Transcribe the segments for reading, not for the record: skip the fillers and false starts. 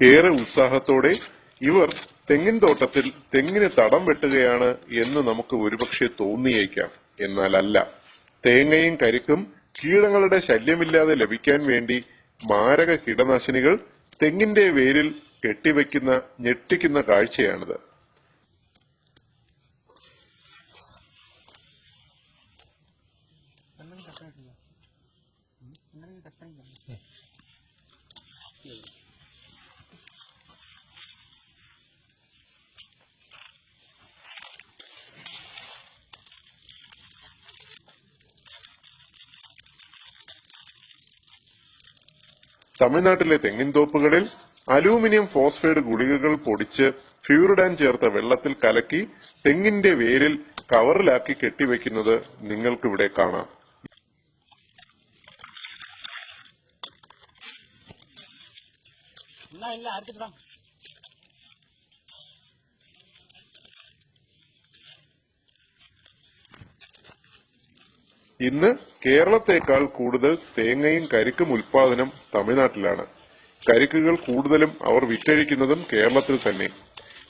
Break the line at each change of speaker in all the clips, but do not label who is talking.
ഏറെ ഉത്സാഹത്തോടെ ഇവർ തെങ്ങിൻ തോട്ടത്തിൽ തെങ്ങിന് തടം വെട്ടുകയാണ് എന്ന് നമുക്ക് ഒരുപക്ഷെ തോന്നിയേക്കാം. എന്നാൽ അല്ല. തേങ്ങയും കരിക്കും കീടങ്ങളുടെ ശല്യമില്ലാതെ ലഭിക്കാൻ വേണ്ടി മാരക കീടനാശിനികൾ തെങ്ങിന്റെ വേരിൽ കെട്ടിവെക്കുന്ന ഞെട്ടിക്കുന്ന കാഴ്ചയാണിത്. തമിഴ്നാട്ടിലെ തെങ്ങിൻതോപ്പുകളിൽ അലൂമിനിയം ഫോസ്ഫൈഡ് ഗുളികകൾ പൊടിച്ച് ഫ്യൂറിഡാൻ ചേർത്ത വെള്ളത്തിൽ കലക്കി തെങ്ങിന്റെ വേരിൽ കവറിലാക്കി കെട്ടിവെക്കുന്നത് നിങ്ങൾക്കിവിടെ കാണാം. ഇന്ന് കേരളത്തേക്കാൾ കൂടുതൽ തേങ്ങയും കരിക്കും ഉൽപാദനം തമിഴ്നാട്ടിലാണ്. കരിക്കുകൾ കൂടുതലും അവർ വിറ്റഴിക്കുന്നതും കേരളത്തിൽ തന്നെ.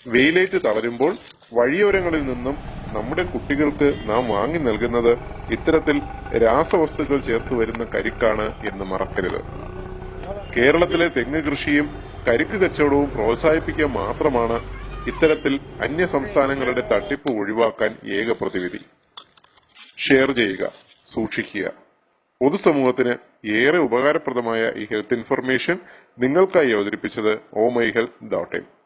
വെയിലേറ്റ് തളരുമ്പോൾ വഴിയോരങ്ങളിൽ നിന്നും നമ്മുടെ കുട്ടികൾക്ക് നാം വാങ്ങി നൽകുന്നത് ഇത്തരത്തിൽ രാസവസ്തുക്കൾ ചേർത്ത് വരുന്ന കരിക്കാണ് എന്ന് മറക്കരുത്. കേരളത്തിലെ തെങ്ങ് കൃഷിയും കരിക്ക് കച്ചവടവും പ്രോത്സാഹിപ്പിക്കാൻ മാത്രമാണ് ഇത്തരത്തിൽ അന്യ സംസ്ഥാനങ്ങളുടെ തട്ടിപ്പ് ഒഴിവാക്കാൻ ഏക പ്രതിവിധി. ഷെയർ ചെയ്യുക, സൂക്ഷിക്കുക. പൊതുസമൂഹത്തിന് ഏറെ ഉപകാരപ്രദമായ ഈ ഹെൽത്ത് ഇൻഫർമേഷൻ നിങ്ങൾക്കായി അവതരിപ്പിച്ചത് omyhealth.in.